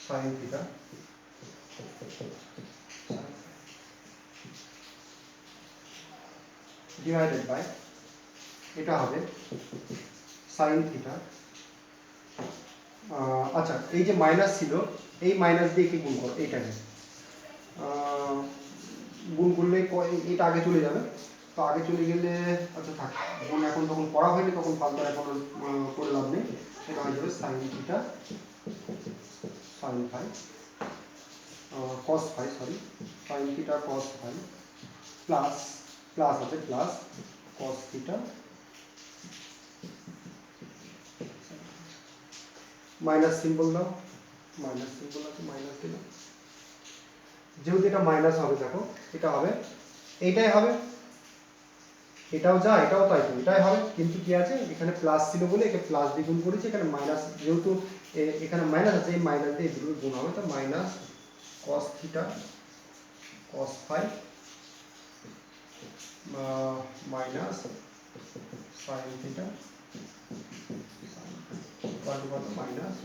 sin থিটা ডিভাইডেড বাই, এটা হবে sin থিটা। আচ্ছা এই যে মাইনাস ছিল, এই মাইনাস দিয়ে কি গুণ করো, এইটাকে গুণ করলে এটা আগে চলে যাবে, তো আগে চলে গেলে আচ্ছা থাক, যখন এখন তখন করা হয়নি তখন ফালতু এখন করে লাভ নেই, এটা হয়ে যাবে sin theta sin phi cos phi, sorry sin theta cos phi plus, plus আছে plus cos theta, minus symbol দাও, মাইনাস সিম্বল আছে মাইনাস দিলাম, যেহেতু এটা মাইনাস হবে দেখো এটা হবে, এইটাই হবে, এটাও যা এটাও তাই, তো এটাই হবে, কিন্তু কি আছে এখানে প্লাস ছিল বলে একে প্লাস দিয়ে গুণ করেছি, এখানে মাইনাস যেহেতু এখানে মাইনাস আছে, এই মাইনাস দিয়ে দুটো গুণ হবে, তো minus cos theta cos phi minus sine theta কত মাইনাস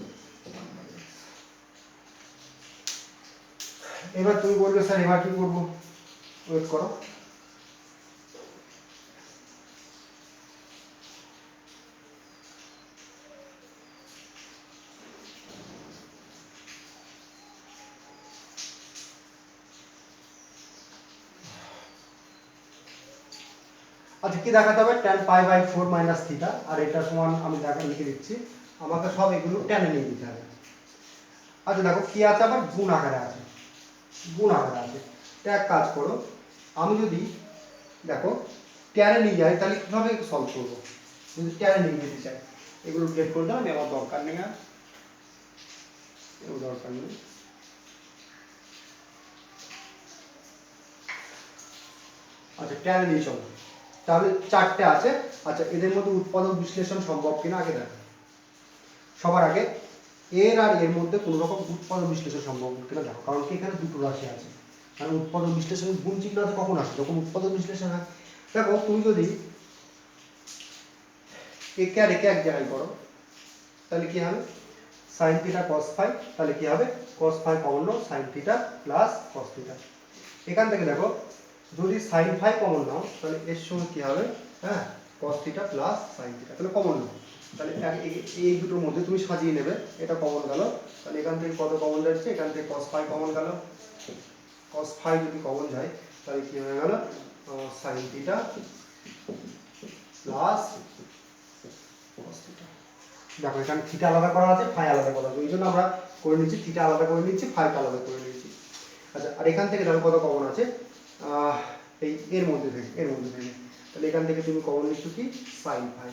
1/x। এবার তুমি বলবে স্যার এবার কি করবো, ওয়েট করো। আচ্ছা কি দেখাতে হবে, tan pi by 4 minus theta, আর এটা সমান আমি লিখে দিচ্ছি, আমাকে সব এগুলো টেনে নিয়ে দিতে হবে। আচ্ছা দেখো কি আছে, আবার গুণ আকারে আছে, গুণ আকারে আছে। তো এক কাজ করো, আমি যদি দেখো ট্যানে নিয়ে যাই তাহলে কিভাবে সলভ করবো, যদি ট্যানে নিয়ে যেতে চাই, এগুলো গেট করে দাও, আমি আমার দরকার নেই, আর এগুলো দরকার নেই। আচ্ছা ট্যানে নিয়ে চলো, তাহলে চারটে আছে। আচ্ছা এদের মধ্যে উৎপাদক বিশ্লেষণ সম্ভব কিনা আগে দেখো। সবার আগে এর আর এর মধ্যে কোনো রকম উৎপাদক বিশ্লেষণ সম্ভব কিনা দেখো, কারণ কি এখানে দুটো রাশি আছে, কারণ উৎপাদক বিশ্লেষণের গুণ চিহ্ন আছে কখন আসে, যখন উৎপাদক বিশ্লেষণ হয়। দেখো তুমি যদি একে আর একে এক জায়গায় করো তাহলে কি হবে, সাইন থিটা কস ফাই, তাহলে কি হবে cos phi common now, sine theta plus cos theta. এখান থেকে দেখো যদি সাইন ফাই কমন নাও তাহলে এর সঙ্গে কি হবে, হ্যাঁ কস থিটা প্লাস সাইন থিটা, তাহলে কমন নাও, তাহলে এই দুটোর মধ্যে তুমি সাজিয়ে নেবে, এটা কমন গেল, তাহলে এখান থেকে কত কমন যাচ্ছে, এখান থেকে কস ফাই কমন গেল, কস ফাই যদি কমন যায় তাহলে কি হয়ে গেল, sign theta plus cos theta. দেখো এখানে থিটা আলাদা করা আছে, ফাই আলাদা করা আছে, ওই জন্য আমরা করে নিচ্ছি, থিটা আলাদা করে নিচ্ছি, ফাইটা আলাদা করে নিচ্ছি। আচ্ছা আর এখান থেকে দেখো কত কমন আছে, এই এর মধ্যে থেকে, তাহলে এখান থেকে তুমি কমন নিচ্ছ কি সাইন ফাই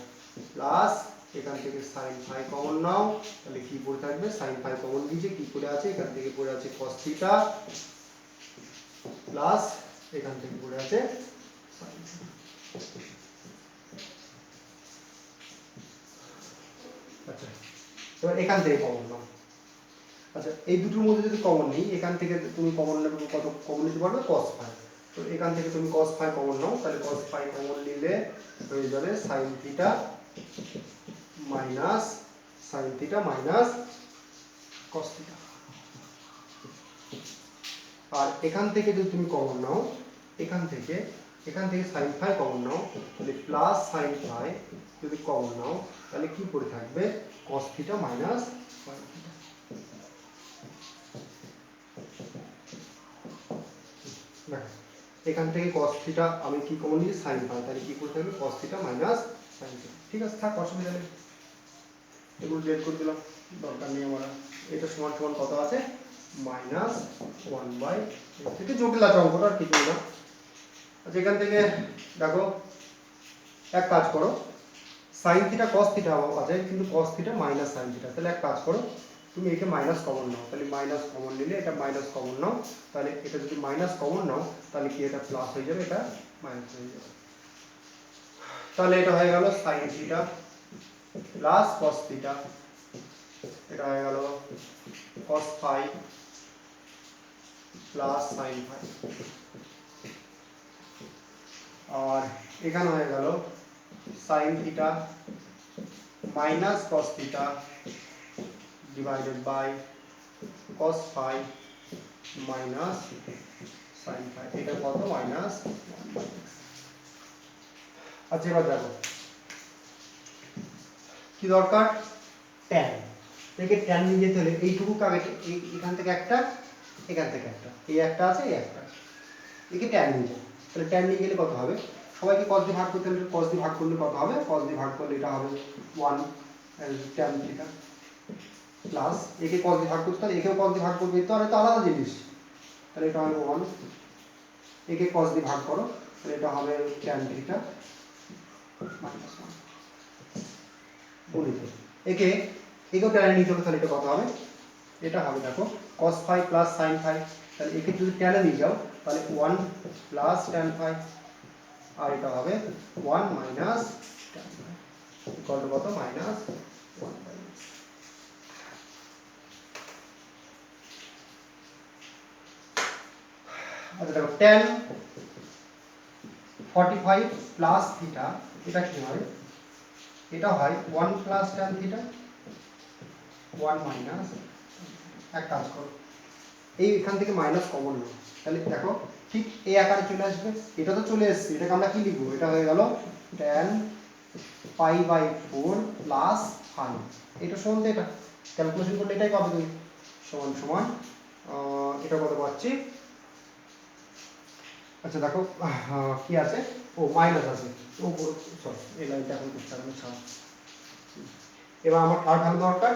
প্লাস, এখান থেকে সাইন ফাই কমন নাও, তাহলে কি পড়ে থাকবে, সাইন ফাই কমন দিয়েছে, কি পড়ে আছে, এখান থেকে পড়ে আছে কস থিটা প্লাস, এখান থেকে পড়ে আছে সাইন থিটা। আচ্ছা এবার এখান থেকে কমন নাও। আচ্ছা এই দুটোর মধ্যে যদি কমন নিই, এখান থেকে তুমি কমন নেবে, কত কমন নিতে পারবে কস ফাই, তো এখান থেকে তুমি cos ফাই কমন নাও, তাহলে cos ফাই কমন নিলে হয়ে যাবে sin theta minus cos theta. আর এখান থেকে যদি তুমি কমন নাও, এখান থেকে sin ফাই কমন নাও, তাহলে প্লাস sin ফাই যদি কমন নাও তাহলে কি পড়ে থাকবে cos theta minus sin theta. দেখো এখান থেকে cos থিটা আমি কি কমন নিয়েছি sin ফাই, তাহলে কি করতে হবে cos theta minus sin theta. ঠিক আছে থাক, অসুবিধা নেই, এগুলো বের করে দিলাম, দরকার নেই আমার। এটা সমান সমান কত আছে, মাইনাস 1/, থেকে জটিল আছে অঙ্কটা, আর কিছু না। আচ্ছা এখান থেকে দেখো এক কাজ করো, sin থিটা cos থিটা আছে, কিন্তু cos theta minus sin theta, তাহলে এক কাজ করো তুমি একে মাইনাস কমন নাও, তাহলে মাইনাস কমন নিলে এটা মাইনাস কমন নাও, তাহলে এটা যদি মাইনাস কমন নাও তাহলে কি এটা প্লাস হয়ে যাবে, এটা মাইনাস হয়ে যাবে, তাহলে এটা হয়ে গেল sin theta plus cos theta, এটা হয়ে গেল cos phi plus sin phi, আর এখানে হয়ে গেল sin theta minus cos theta divided by cos phi minus sin phi, এটা কত মাইনাস 1/x। আচ্ছা এবার দেখো কি দরকার, tan, থেকে tan নিয়ে যেতে হলে এইটুকু কাগে, এখান থেকে একটা, এখান থেকে একটা, এই একটা আছে, এই একটা, একে tan নিয়ে যাও, তাহলে tan নিয়ে গেলে কত হবে, সবাইকে cos দিয়ে ভাগ করতে হলে cos দিয়ে ভাগ করলে কত হবে, cos দিয়ে ভাগ করলে এটা হবে 1 tan থিটা প্লাস, একে cos দিয়ে ভাগ করতে হলে একেও cos দিয়ে ভাগ করবে, তো আর এটা আলাদা জিনিস, তাহলে এটা হবে 1, একে cos দিয়ে ভাগ করো তাহলে এটা হবে tan থিটা মাইনাস 1 গুণিত, একেও tan নিতে হবে, তাহলে এটা কত হবে, এটা হবে দেখো cos phi plus sin phi, তাহলে একে যদি tan নিয়ে যাও তাহলে 1 প্লাস tan ফাই, আর এটা হবে 1 minus tan phi, equal to কত মাইনাস 1/x। আচ্ছা দেখো tan 45 প্লাস থিটা, এটা কি হয়, এটা হয় 1 প্লাস ট্যান থিটা 1 মাইনাস, এক কাজ করো এই এখান থেকে মাইনাস কমন নাও, তাহলে দেখো ঠিক এই আকারে চলে আসবে, এটা তো চলে এসেছে, এটাকে আমরা কি লিখবো, এটা হয়ে গেল tan pi by 4 plus phi, এটা সমান তো এটা ক্যালকুলেশন করলে এটাই পাবে তুমি, সমান সমান এটা কত পাচ্ছি, আচ্ছা দেখো কি আছে, ও মাইনাস আছে, ও সরি এই লাইনটা এখন করতে হবে ছাড়, এবার আমার কার ভ্যালু দরকার,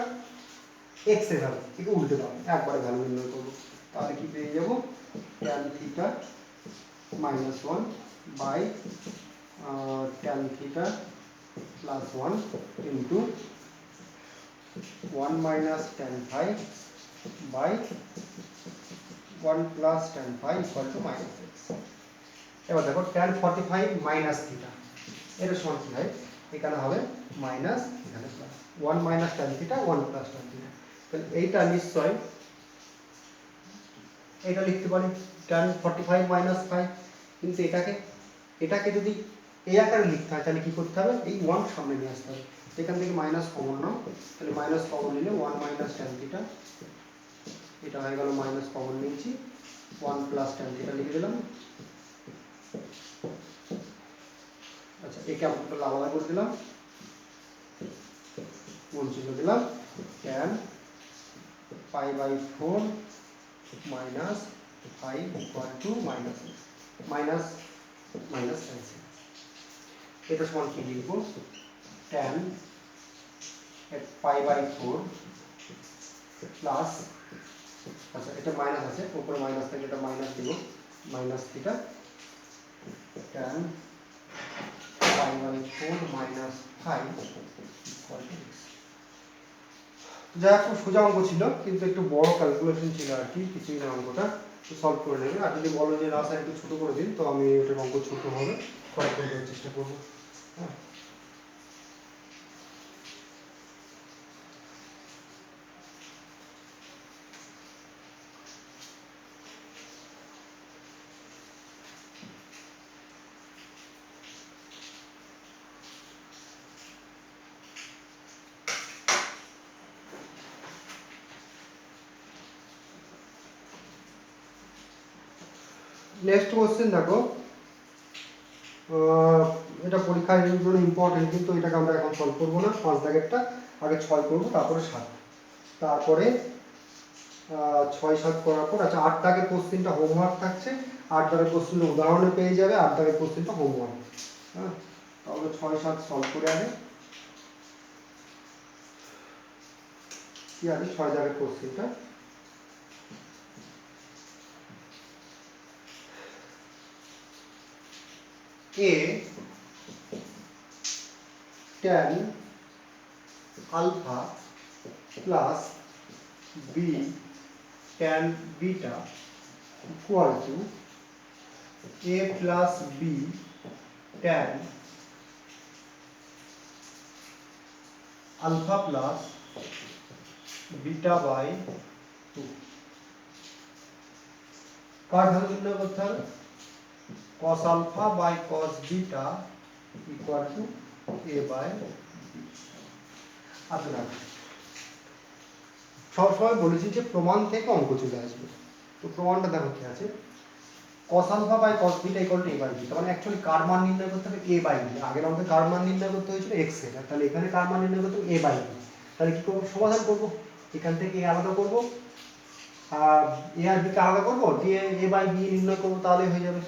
এক্স এর ভ্যালু, একে উল্টে দাও একবারে ভ্যালু নির্ণয় করবো, তাহলে কি পেয়ে যাবো tan theta minus 1 by tan theta plus 1 into 1 minus tan phi by 1 plus tan phi equal to minus x. এবার দেখো ট্যান 45 মাইনাস থিটা, এটা সমান কি হয়, এখানে হবে মাইনাস, এখানে plus 1 minus tan theta 1 plus tan theta, তাহলে এইটা নিশ্চয় এটা লিখতে পারি ট্যান 45 মাইনাস ফাই, কিন্তু এটাকে যদি এই আকারে লিখতে হয় তাহলে কি করতে হবে, এই 1 সামনে নিয়ে আসতে হবে, এখান থেকে মাইনাস কমন নাও, তাহলে মাইনাস কমন নিলে 1 মাইনাস ট্যান থিটা, এটা হয়ে গেল মাইনাস কমন নিয়েছি 1 প্লাস ট্যান থিটা লিখে দিলাম, আচ্ছা একে আমরা টোটাল আলাদা করে দিলাম, গুণ চিহ্ন দিলাম, tan pi by 4 minus phi equal to minus minus minus tan, এটা সমান কি লিখবো, ট্যান পাই বাই 4 প্লাস, আচ্ছা এটা মাইনাস আছে উপরে মাইনাস থেকে এটা মাইনাস দিব, minus theta tan pi by 4 minus phi equal to x. যা একটু সোজা অঙ্ক ছিল কিন্তু একটু বড় ক্যালকুলেশন ছিল আর কি, কিছুই না অঙ্কটা সলভ করে নেবে, আর যদি বলো যে না স্যার একটু ছোটো করে দিন তো আমি ওটার অঙ্ক ছোটো হবে সলভ করে দেওয়ার চেষ্টা করবো, হ্যাঁ। নেক্সট কোশ্চেন দেখো, এটা পরীক্ষার জন্য ইম্পর্টেন্ট কিন্তু এটাকে আমরা এখন সলভ করবো না, 5 দাগেরটা আগে 6 করবো তারপরে 7, তারপরে 6 7 করার পর, আচ্ছা 8 দাগের কোশ্চেনটা হোমওয়ার্ক থাকছে, 8 দাগের কোশ্চেনটা উদাহরণে পেয়ে যাবে, 8 দাগের কোশ্চেনটা হোমওয়ার্ক, হ্যাঁ তাহলে 6 7 সলভ করে আগে, কি আছে 6 দাগের কোশ্চেনটা, a tan alpha plus b tan beta equal to a plus b tan alpha plus beta by 2, car value নির্ণয় করতে হবে, cos alpha by cos beta equal to a by b। আপনারা সবসময় বলেছি যে প্রমাণ থেকে অঙ্ক চলে আসবে, তো প্রমাণটা দেখো কি আছে, cos alpha by cos beta equal to a by b, তার মানে অ্যাকচুয়ালি কার মান নির্ণয় করতে হবে a by b, আগের অঙ্কে কার মান নির্ণয় করতে হয়েছিল x এর, তাহলে এখানে কার মান নির্ণয় করতে হবে a by b, তাহলে কি করব, সমাধান করব, এখান থেকে a আলাদা করব আর a আর b কে আলাদা করব, দিয়ে a by b নির্ণয় করব, তাহলে হয়ে যাবে,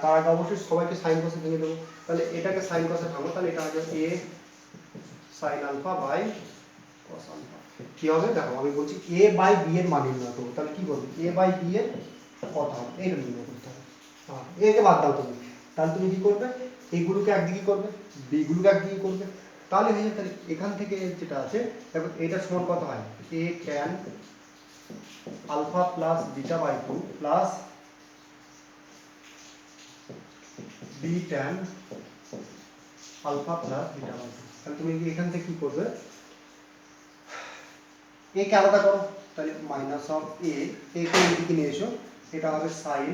তার আগে অবশ্যই সবাইকে sin cos এ ভেঙে দেবো, তাহলে এটাকে sin cos এ ভাঙো, তাহলে এটা হবে a sin alpha by cos alpha, কি হবে দেখো আমি বলছি a by b এর মান নির্ণয় করব, তাহলে কি করবে a by b এর কত হবে এইটা নির্ণয় করতে হবে, হ্যাঁ একে বাদ দাও তুমি, তাহলে তুমি কি করবে এইগুলোকে একদিকে করবে বি গুলোকে একদিকে করবে, তাহলে হয়ে যাবে, তাহলে এখান থেকে যেটা আছে দেখো এটা সমান কত হয়, a tan alpha plus beta by 2 plus b tan alpha plus beta by 2, তাহলে তুমি এখান থেকে কি করবে, a কে আলাদা করো, তাহলে মাইনাস অফ a কে এদিকে নিয়ে এসো, এটা হবে sin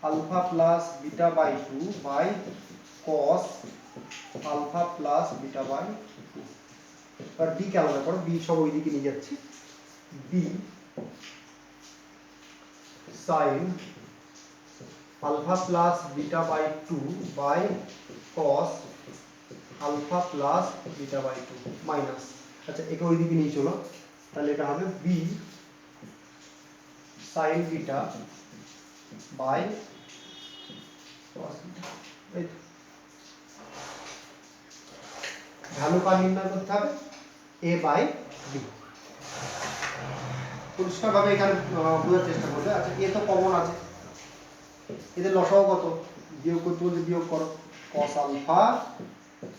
alpha plus beta by 2 by cos alpha plus beta by 2। আর বি কে আলাদা করো, বি সব ওইদিকে নিয়ে যাচ্ছি, B sine alpha plus beta by 2 by cos alpha plus beta by 2 minus, আচ্ছা একে ওইদিকে নিয়ে চলো, তাহলে এটা হবে B sine beta by cos beta. এই ভ্যালু কার নির্ণয় করতে হবে, এ বাই বি। পরিষ্কারভাবে এখানে বোঝার চেষ্টা করবে। আচ্ছা এ তো কমন আছে, এদের লসাগু কত, বিয়োগ করতে বলতে বিয়োগ করো, cos alpha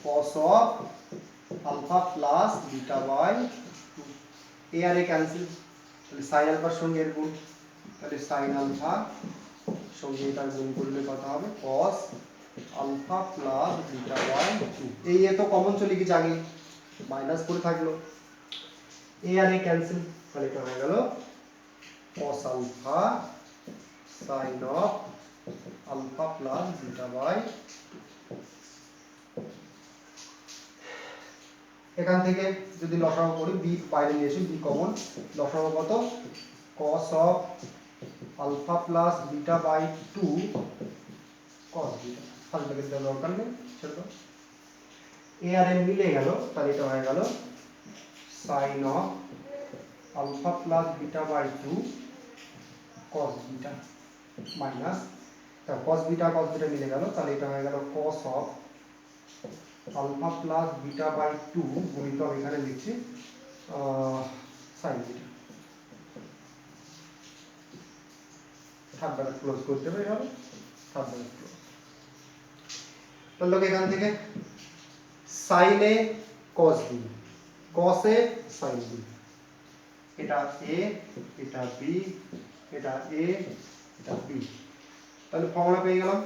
cos of alpha plus beta by 2, a আর এ ক্যান্সেল, তাহলে সাইন আলফার সঙ্গে এর গুণ, তাহলে সাইন আলফা সঙ্গে এটার গুণ করলে কত হবে cos alpha plus beta by 2। এই এ তো কমন চলে গেছে আগে, মাইনাস করে থাকলো, এ আর এ ক্যান্সেল, তাহলে এটা হয়ে গেল cos alpha sin of alpha plus beta by 2। এখান থেকে যদি লসাগু করি, বি বাইরে নিয়ে এসে বি কমন, লসাগু কত cos of alpha plus beta by 2 cos beta, ফালতু ব্যাকেট দেওয়ার দরকার নেই, ছেড়ে দাও। এ আর এম মিলে গেল, তাহলে এটা হয়ে গেল sin of alpha plus beta by 2 cos beta minus, cos beta মিলে গেল, তাহলে এটা হয়ে গেল cos of alpha plus beta by 2 গুণিতক এখানে লিখছি sin beta. Third bracket close করতে হবে, এভাবে থার্ড ব্র্যাকেট ক্লোজ। তাহলে এখান থেকে sin a cos b cos a sin b, এটা a এটা b এটা a এটা b, তাহলে ফর্মুলা পেয়ে গেলাম।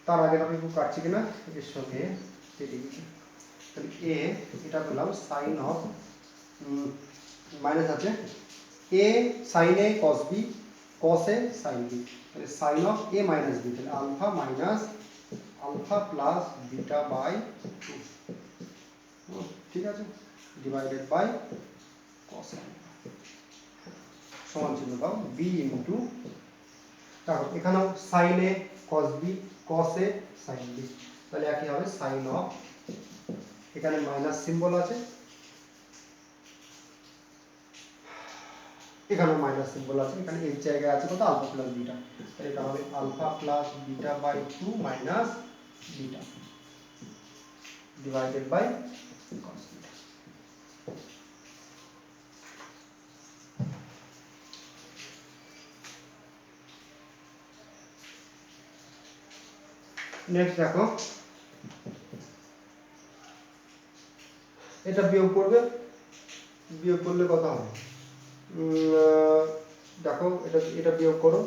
তার আগে আমি একটু কাটছি কিনা এর সঙ্গে কেটে দিচ্ছি, তাহলে a এটা পেলাম সাইন অফ মাইনাস আছে a sin a cos b cos a sin b, তাহলে sine of a minus b, তাহলে alpha minus alpha plus beta by 2, ঠিক আছে, ডিভাইডেড বাই cos আলফা সমান চিহ্ন দাও b ইনটু, তারপর এখানেও sin a cos b cos a sin b, তাহলে একই হবে সাইন অফ, এখানে মাইনাস সিম্বল আছে, এখানে মাইনাস সিম্বল আছে, এখানে এর জায়গায় আছে কত আলফা প্লাস বিটা, তাহলে এটা হবে alpha plus beta by 2 minus beta divided by cos beta. Next দেখো, এটা বিয়োগ করবে, বিয়োগ করলে কত হবে, দেখো এটা এটা বিয়োগ করো,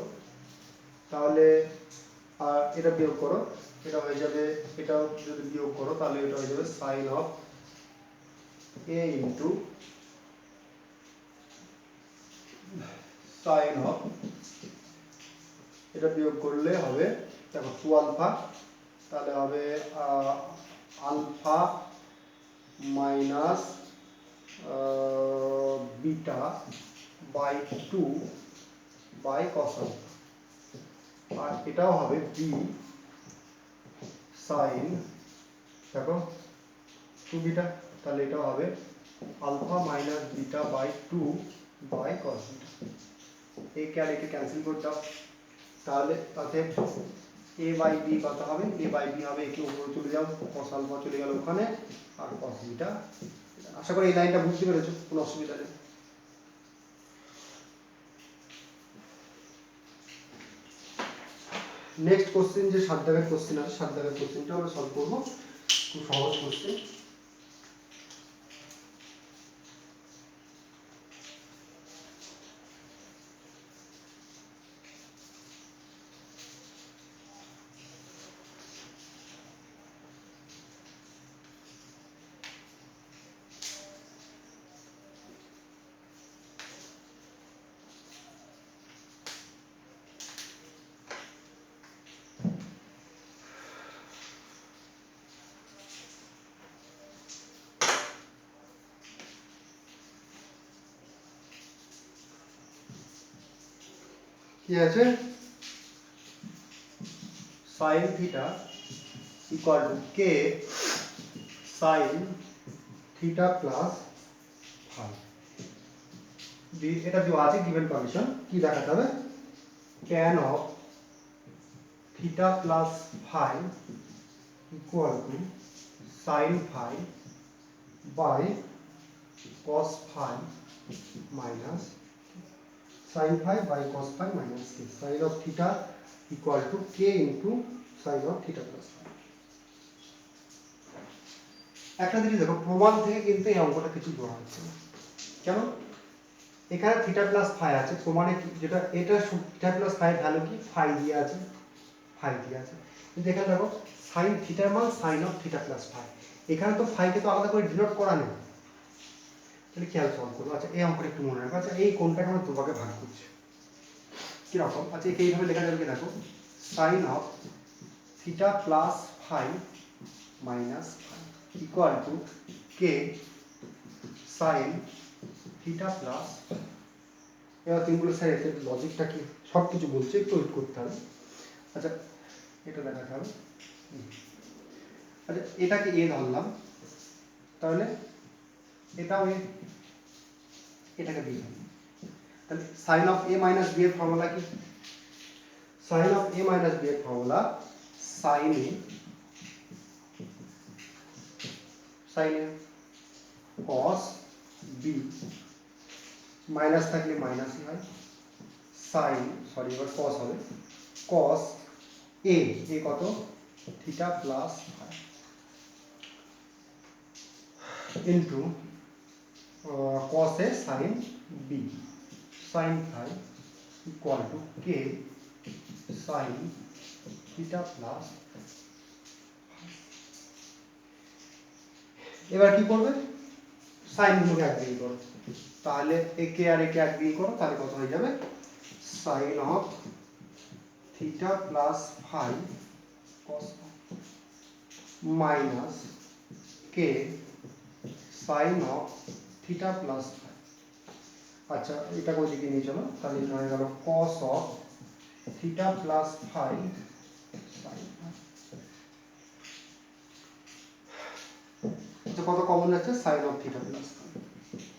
তাহলে আর এটা বিয়োগ করো, এটা হয়ে যাবে, এটাও যদি বিয়োগ করো তাহলে এটা হয়ে যাবে sine of a into sine of, এটা বিয়োগ করলে হবে দেখো 2 আলফা, তাহলে হবে alpha minus beta by 2 by cos alpha, আর এটাও হবে বি সাইন দেখো 2 বিটা, তাহলে এটাও হবে alpha minus beta by 2 by cos beta. এই কে আর একে ক্যান্সেল করে দাও, তাহলে তাতে a বাই বি কত হবে, a বাই বি হবে, একে উপরে চলে যাও, cos আলফা চলে গেল ওখানে, আর cos বিটা। আশা করি এই লাইনটা বুঝতে পেরেছো, কোনো অসুবিধা নেই। নেক্সট কোশ্চেন যে 7 দাগের কোশ্চেন আছে, 7 দাগের কোশ্চেনটা আমরা সলভ করব, খুব সহজ কোশ্চেন। কি আছে sin theta equal to k sin theta plus phi. এটা দেওয়া আছে গিভেন কন্ডিশন। কি দেখাতে হবে tan of theta plus phi equal to sin phi by cos phi minus sin phi by cos phi minus k sin of theta equal to k into sin of theta plus phi। একটা জিনিস দেখো প্রমাণ থেকে কিন্তু এই অঙ্কটা কিছু দেওয়া হচ্ছে না কেন এখানে থিটা প্লাস ফাই আছে প্রমাণে যেটা এটা থিটা প্লাস ফাই ভ্যালু কি ফাই দিয়ে আছে কিন্তু এখানে দেখো sin থিটার মান sin of theta plus phi এখানে তো ফাইকে তো আলাদা করে ডিনোট করা নেই তাহলে খেয়াল সলভ করবো। আচ্ছা এই অঙ্কটা একটু মনে রাখো। আচ্ছা এই কোণটাকে আমরা দুভাগে ভাগ করছি কিরকম আচ্ছা একে এইভাবে লেখা যাবে কি দেখো sine of theta plus phi minus phi equal to k sine theta plus. এবার তুমি বলে স্যার এর লজিকটা কি সব কিছু বলছে একটু ওয়েট করতে হবে। আচ্ছা এটা দেখাতে হবে। আচ্ছা এটাকে এ ধরলাম তাহলে এটাও এ এটাকে বি ধরলাম তাহলে sin of a minus b এর ফর্মুলা কি sin of a minus b এর formula sin a cos b minus থাকলে মাইনাসই হয় sin সরি এবার cos হবে cos a কত theta plus phi into cos a sin b sin phi equal to k sin theta plus। এবার কি করবে sin গুলোকে একদিকে করো তাহলে একে আর একে একদিকে করো তাহলে কত হয়ে যাবে sin of theta plus phi cos phi minus k sin of theta plus phi। আচ্ছা এটা কোন দিকে নিয়ে চলো তাহলে এটা হয়ে গেল cos of theta plus phi sin phi। আচ্ছা কত কমন যাচ্ছে sin of theta plus phi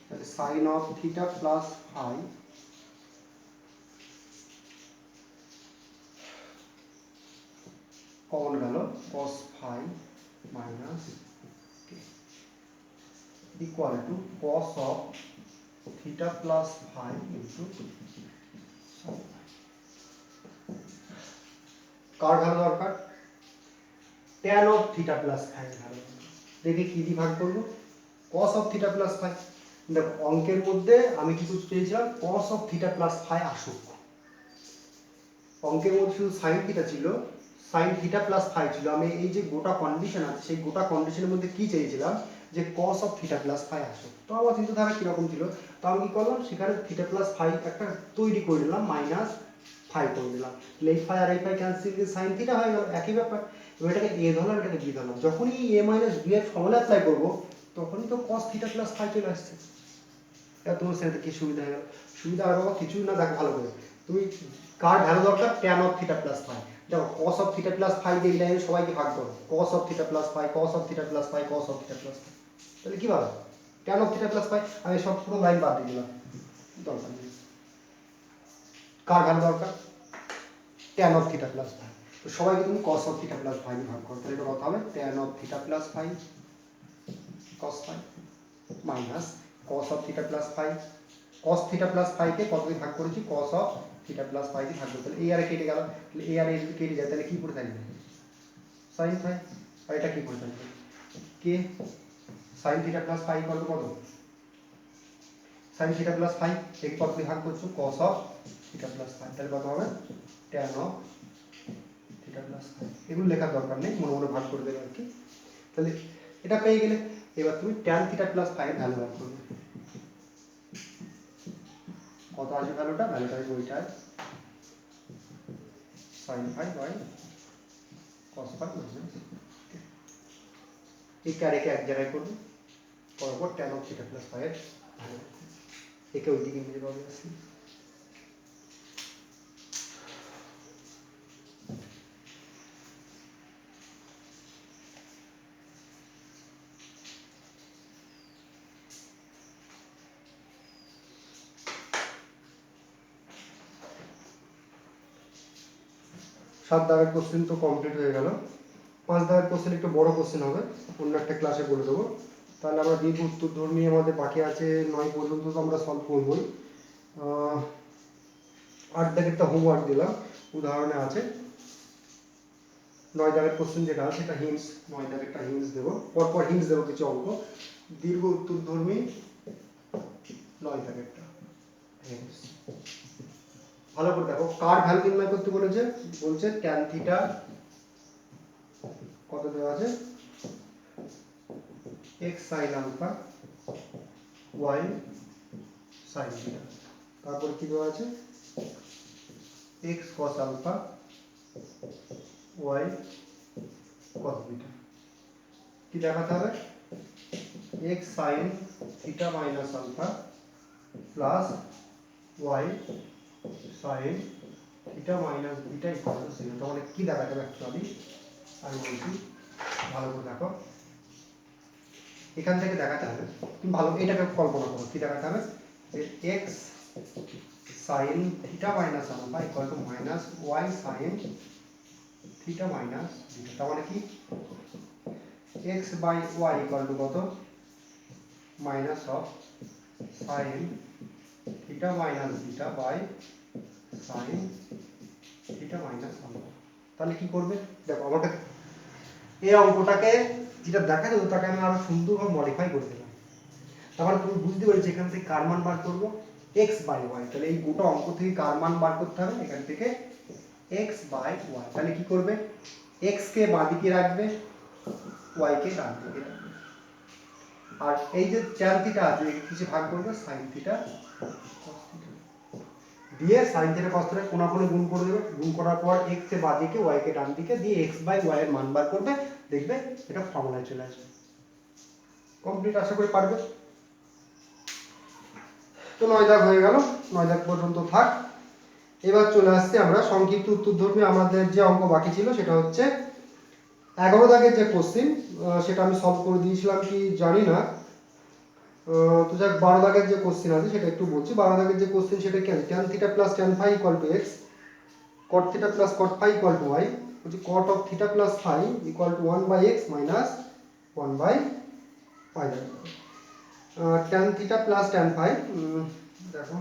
তাহলে sin of theta plus phi common গেল cos phi minus k equal to cos of theta plus phi into sin phi। Car value দরকার tan of theta plus phi value দেখে কি দিয়ে ভাগ করব cos of theta plus phi। দেখো অঙ্কের মধ্যে আমি কি করতে চেয়েছিলাম cos of theta plus phi আসুক অঙ্কের মধ্যে শুধু sin theta ছিল sin theta plus phi ছিল আমি এই যে গোটা কন্ডিশন আছে সেই গোটা কন্ডিশনের মধ্যে কি চেয়েছিলাম যে cos of theta plus phi আসুক। তো আমার চিন্তাধারা কিরকম ছিল তো আমি কি করলাম সেখানে theta plus phi একটা তৈরি করে নিলাম মাইনাস ফাই করে দিলাম এই ফাই আর এই ফাই ক্যান্সেল দিয়ে sin থিটা হয়ে গেল একই ব্যাপার। এবার এটাকে a ধরলাম এটাকে b ধরলাম যখনই a মাইনাস b এর ফর্মুলা অ্যাপ্লাই করব তখনই তো cos থিটা প্লাস ফাই চলে আসছে। এটা তোমার সেটা কি সুবিধা হয়ে গেল সুবিধা আর বাবা কিছুই না দেখো ভালো করে তুমি কার ভ্যালু দরকার tan of theta plus phi দেখো cos of theta plus phi দিয়ে এই লাইনে সবাইকে ভাগ করো cos of theta plus phi cos of theta plus phi cos of theta plus phi তাহলে কি পাবে tan of theta plus phi আমি সব পুরো লাইন বাদ দিয়ে দিলাম দরকার নেই। কার ভ্যালু দরকার tan of theta plus phi তো সবাইকে তুমি cos of theta plus phi দিয়ে ভাগ করো তাহলে এটা কত হবে tan of theta plus phi cos phi minus cos of theta plus phi cos theta plus phi কে কত দিয়ে ভাগ করেছি cos of theta plus phi দিয়ে ভাগ করতে তাহলে এই আর কেটে গেল তাহলে এই আর এই কেটে যায় তাহলে কি পড়ে থাকবে sin phi আর এটা কি পড়ে থাকবে k sin theta plus phi কত sin theta plus phi একে কত দিয়ে ভাগ করছো cos of theta plus phi তাহলে কত হবে tan of theta plus phi এগুলো লেখার দরকার নেই মনে মনে ভাগ করে দেবে আর কি। তাহলে এটা পেয়ে গেলে এবার তুমি tan theta plus phi এর ভ্যালু বার করবে কত আসবে ভ্যালুটা আসবে ওইটায় sin phi by cos phi minus এই ক্যারেকে এক জায়গায় করবে পরপর tan of theta plus phi এর ভ্যালু একে ওইদিকে নিয়ে যাবে আসলে 7 দাগের কোশ্চেন তো কমপ্লিট হয়ে গেল। 5 দাগের কোশ্চেন একটু বড় কোশ্চেন হবে, অন্য একটা ক্লাসে বলে দেবো। তাহলে আমরা দীর্ঘ উত্তরধর্মী আমাদের বাকি আছে 9 পর্যন্ত, তো আমরা সলভ করবই। 8 দাগেরটা হোমওয়ার্ক দিলাম, উদাহরণে আছে। 9 দাগের কোশ্চেন যেটা আছে সেটা হিন্টস, 9 দাগেরটা হিন্টস দেবো, পরপর হিন্টস দেবো কিছু অঙ্ক। দীর্ঘ উত্তরধর্মী 9 দাগেরটা হিন্টস। ভালো করে দেখো, কার ভ্যালু নির্ণয় করতে বলেছে, বলছে tan থিটা কত দেওয়া আছে, x sin আলফা y sin থিটা, তারপর কি দেওয়া আছে x cos alpha y cos beta. কি দেখাতে হবে, x sin theta minus alpha plus y sin theta minus beta equal to 0। তাহলে কি দেখাতে হবে অ্যাকচুয়ালি, আমি বলছি ভালো করে দেখো, এখান থেকে দেখাতে হবে, তুমি ভালো এটাকে কল্পনা করো, কি দেখাতে হবে যে x sin theta minus alpha equal to minus y sin theta minus beta. তার মানে কি x by y equal to কত, minus of sin theta minus beta by sin theta minus alpha. তাহলে কি করবে, দেখো আমাকে এই অঙ্কটাকে যেটা দেখা যেত তাকে আমি আরো সুন্দরভাবে মডিফাই করে দিলাম। তারপরে তুমি বুঝতে পেরেছি এখান থেকে কার মান বার করবো, x বাই ওয়াই। তাহলে এই গোটা অঙ্ক থেকে কার মান বার করতে হবে, এখান থেকে x বাই ওয়াই। তাহলে কি করবে, x কে বাঁ দিকে রাখবে, y কে ডান দিকে রাখবে, আর এই যে tan থিটা আছে কিছু ভাগ করবে sin থিটা cos থিটা দিয়ে sin থিটা cos থিটা কোণাকুণি গুণ করে দেবে, গুণ করার পর x কে বাঁ দিকে y কে ডান দিকে দিয়ে x বাই y এর মান বার করবে, দেখবে এটা ফর্মুলায় চলে আসবে। কমপ্লিট আশা করি পারবে। তো 9 দাগ হয়ে গেল, 9 দাগ পর্যন্ত থাক। এবার চলে আসছে আমরা সংক্ষিপ্ত উত্তরধর্মী, আমাদের যে অঙ্ক বাকি ছিল সেটা হচ্ছে 11 দাগের যে কোশ্চেন, সেটা আমি সলভ করে দিয়েছিলাম কি জানি না। তো যাক 12 দাগের যে কোশ্চেন আছে সেটা একটু বলছি। 12 দাগের যে কোশ্চেন সেটা কি আছে, tan theta plus tan phi equal to x, cot theta plus cot phi equal to y, বলছি cot of theta plus phi equal to 1 by x minus 1 by y। tan theta plus tan phi, দেখো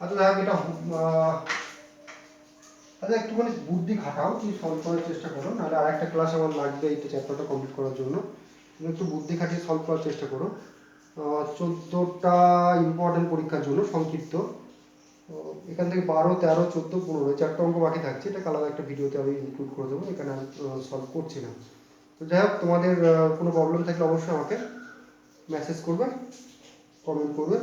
আচ্ছা দেখো এটা আচ্ছা একটুখানি বুদ্ধি খাটাও, তুমি solve করার চেষ্টা করো, নাহলে আর একটা ক্লাস আমার লাগবে এই চ্যাপ্টারটা কমপ্লিট করার জন্য। তুমি একটু বুদ্ধি খাটিয়ে সলভ করার চেষ্টা করো। 14টা ইম্পর্টেন্ট পরীক্ষার জন্য সংক্ষিপ্ত, এখান থেকে 12, 13, 14, 15 চারটা অঙ্ক বাকি থাকছে, এটা আলাদা একটা ভিডিওতে আমি ইনক্লুড করে দেবো, এখানে আমি সলভ করছি না। তো যাই হোক, তোমাদের কোনো প্রবলেম থাকলে অবশ্যই আমাকে মেসেজ করবে, কমেন্ট করবে।